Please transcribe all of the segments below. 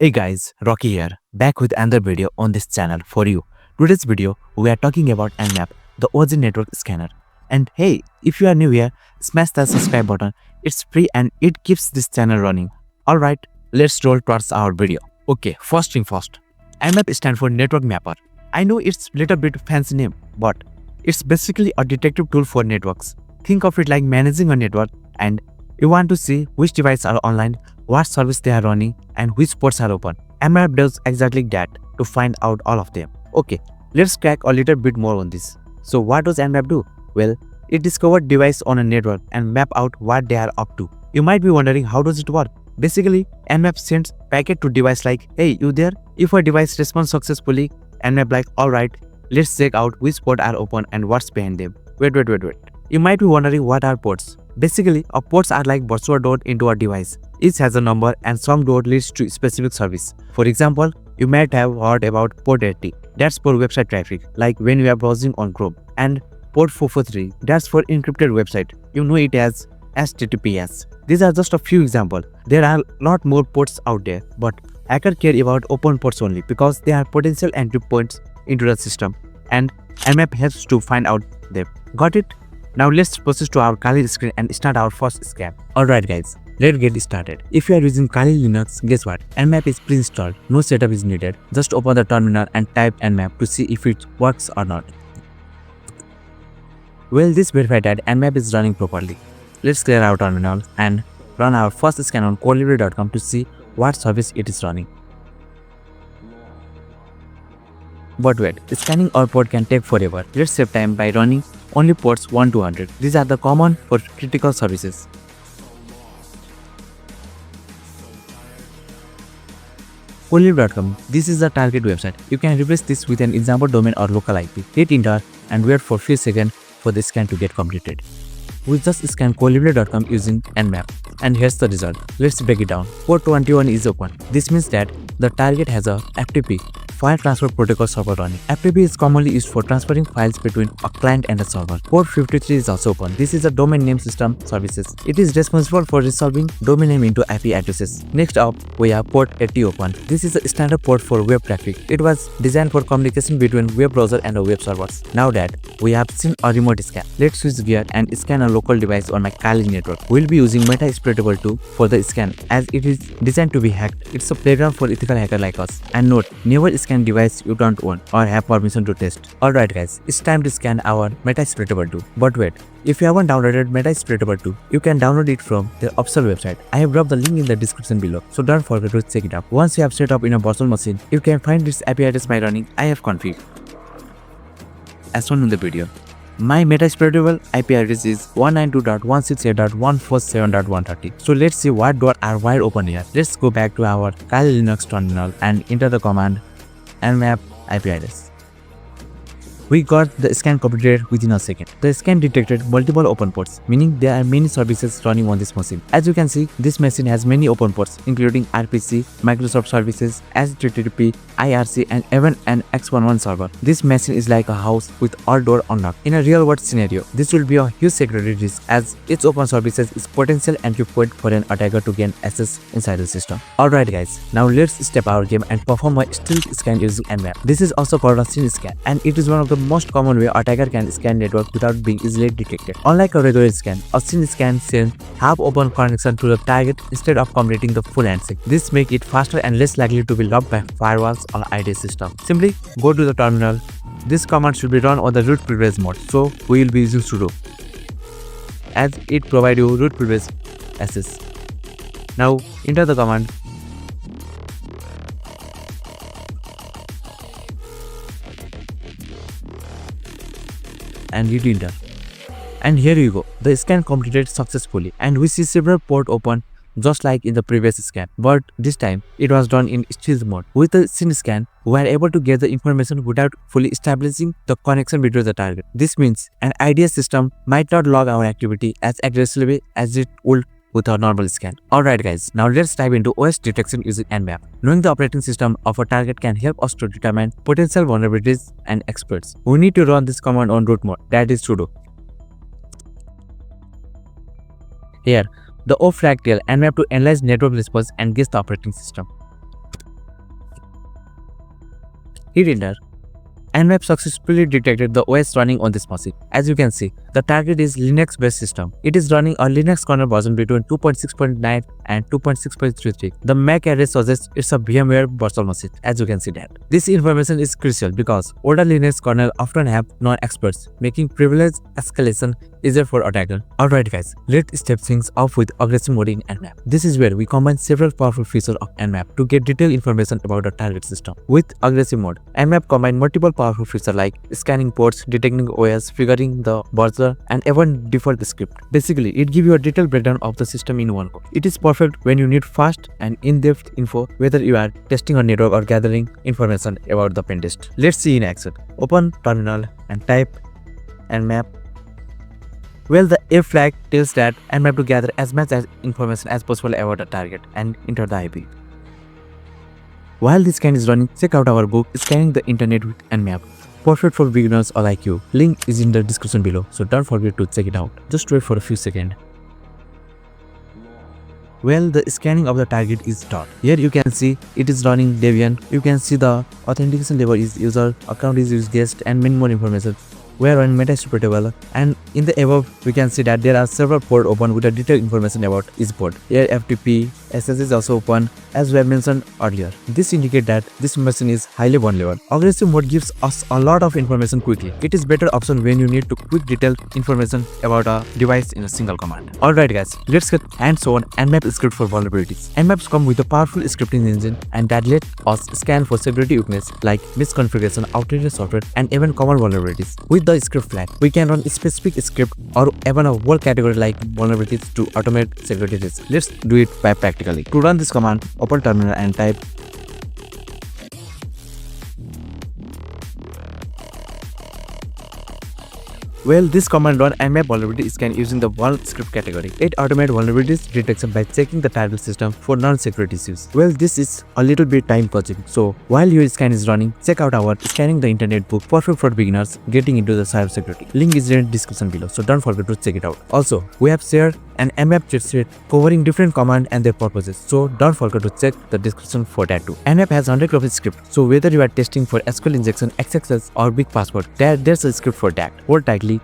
Hey guys, Rocky here, back with another video on this channel for you. Today's video, we are talking about Nmap, the OG network scanner. And hey, if you are new here, smash that subscribe button. It's free and it keeps this channel running. Alright, let's roll towards our video. Okay, first thing first. Nmap stands for Network Mapper. I know it's little bit fancy name, but it's basically a detective tool for networks. Think of it like managing a network, and you want to see which devices are online, what service they are running, and which ports are open. Nmap does exactly that to find out all of them. Okay, let's crack a little bit more on this. So what does Nmap do? Well, it discovers devices on a network and map out what they are up to. You might be wondering, how does it work? Basically, Nmap sends packet to device like, hey, you there? If a device responds successfully, Nmap like, alright, let's check out which port are open and what's behind them. Wait. You might be wondering, what are ports? Basically, ports are like virtual door into a device. Each has a number and some door leads to specific service. For example, you might have heard about port 80. That's for website traffic, like when you are browsing on Chrome. And port 443, that's for encrypted website. You know it as HTTPS. These are just a few examples. There are a lot more ports out there, but hackers care about open ports only because they are potential entry points into the system, and Nmap helps to find out them. Got it? Now let's proceed to our Kali screen and start our first scan. Alright guys, let's get started. If you are using Kali Linux, guess what? Nmap is pre-installed. No setup is needed. Just open the terminal and type Nmap to see if it works or not. Well, this verified that Nmap is running properly. Let's clear our terminal and run our first scan on Codelivly.com to see what service it is running. But wait, scanning our port can take forever. Let's save time by running only ports 1 to 100. These are the common for critical services. Codelivly.com. This is the target website. You can replace this with an example domain or local IP. Hit enter and wait for a few seconds for the scan to get completed. We just scan Codelivly.com using Nmap, and here's the result. Let's break it down. Port 21 is open. This means that the target has a FTP, File Transfer Protocol server running. FTP is commonly used for transferring files between a client and a server. Port 53 is also open. This is a domain name system services. It is responsible for resolving domain name into IP addresses. Next up, we have port 80 open. This is a standard port for web traffic. It was designed for communication between web browser and the web servers. Now that we have seen a remote scan, let's switch gear and scan a local device on my Kali network. We'll be using Metasploitable 2 for the scan, as it is designed to be hacked. It's a playground for ethical hacker like us. And note, never scan device you don't own or have permission to test. Alright guys, it's time to scan our Metasploitable 2. But wait, if you haven't downloaded Metasploitable 2, you can download it from the official website. I have dropped the link in the description below, so don't forget to check it out. Once you have set up in a virtual machine, you can find this IP address by running ifconfig as shown in the video. My Metasploitable IP address is 192.168.147.130. So let's see what door are wide open here. Let's go back to our Kali Linux terminal and enter the command nmap IP address. We got the scan completed within a second. The scan detected multiple open ports, meaning there are many services running on this machine. As you can see, this machine has many open ports, including RPC, Microsoft services, HTTP, IRC, and even an X11 server. This machine is like a house with all doors unlocked. In a real-world scenario, this will be a huge security risk, as each open services is potential entry point for an attacker to gain access inside the system. Alright guys, now let's step our game and perform a stealth scan using Nmap. This is also called a scene scan, and it is one of the most common way attacker can scan network without being easily detected. Unlike a regular scan, a scene scan sends half-open connection to the target instead of completing the full handshake. This makes it faster and less likely to be locked by firewalls or ID system. Simply go to the terminal. This command should be run on the root privilege mode, so we will be using sudo, as it provides you root privilege access. Now enter the command and hit enter. And here you go, the scan completed successfully, and we see several ports open just like in the previous scan, but this time it was done in stealth mode. With the scene scan, we are able to get the information without fully establishing the connection between the target. This means an IDS system might not log our activity as aggressively as it would with a normal scan. Alright guys, now let's dive into OS detection using Nmap. Knowing the operating system of a target can help us to determine potential vulnerabilities and exploits. We need to run this command on root mode, that is sudo. Here, the O flag tells Nmap to analyze network response and guess the operating system. Hit enter. Nmap successfully detected the OS running on this machine. As you can see, the target is Linux-based system. It is running a Linux kernel version between 2.6.9 and 2.6.33. The MAC address suggests it's a VMware virtual machine, as you can see that. This information is crucial because older Linux kernel often have non-experts, making privilege escalation easier for attacker. Alright guys, let's step things off with aggressive mode in Nmap. This is where we combine several powerful features of Nmap to get detailed information about the target system. With aggressive mode, Nmap combines multiple powerful features like scanning ports, detecting OS, figuring the browser, and even default script. Basically, it gives you a detailed breakdown of the system in one go. It is perfect when you need fast and in-depth info, whether you are testing a network or gathering information about the pen test. Let's see in action. Open terminal and type Nmap. Well, the F flag tells that Nmap to gather as much information as possible about the target and enter the IP. While this scan is running, check out our book Scanning the Internet with Nmap, perfect for beginners like you. Link is in the description below, so don't forget to check it out. Just wait for a few seconds. Well, the scanning of the target is done. Here you can see it is running Debian. You can see the authentication level is user, account is used guest, and many more information. We are on Metastreet table, and in the above we can see that there are several ports open with a detailed information about each port. Here FTP, SS is also open as we have mentioned earlier. This indicates that this machine is highly vulnerable. Aggressive mode gives us a lot of information quickly. It is better option when you need to quick detailed information about a device in a single command. Alright guys, let's get hands-on Nmap script for vulnerabilities. Nmaps come with a powerful scripting engine and that let us scan for security weakness like misconfiguration, outdated software, and even common vulnerabilities. With the script flag, we can run a specific script or even a whole category like vulnerabilities to automate security risks. Let's do it by practically. To run this command, open terminal and type Well, this command run Nmap vulnerability scan using the vuln script category. It automates vulnerabilities detection by checking the target system for non-security issues. Well, this is a little bit time consuming, so while your scan is running, check out our Scanning the Internet book, perfect for beginners getting into the cybersecurity. Link is in the description below, so don't forget to check it out. Also, we have shared an Nmap cheat sheet covering different commands and their purposes, so don't forget to check the description for that too. Nmap has 100 of script, so whether you are testing for SQL injection, XXS, or big password, there's a script for that. Hold tightly.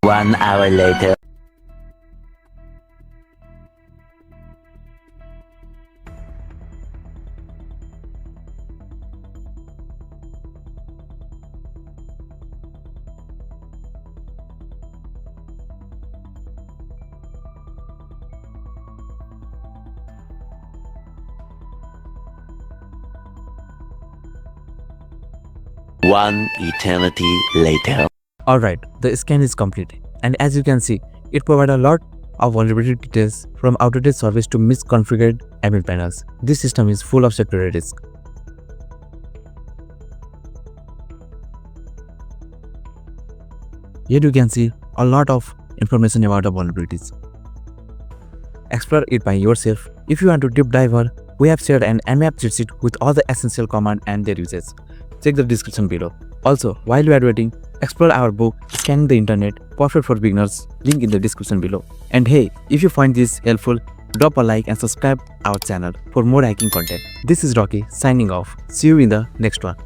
One hour later. One eternity later. Alright, the scan is completed, and as you can see, it provides a lot of vulnerability details from outdated service to misconfigured admin panels. This system is full of security risk. Here you can see a lot of information about the vulnerabilities. Explore it by yourself. If you want to deep dive, we have shared an Nmap cheat sheet with all the essential commands and their uses. Check the description below. Also, while you are waiting, explore our book Scanning the Internet, perfect for beginners, link in the description below. And hey, if you find this helpful, drop a like and subscribe our channel for more hacking content. This is Rocky signing off. See you in the next one.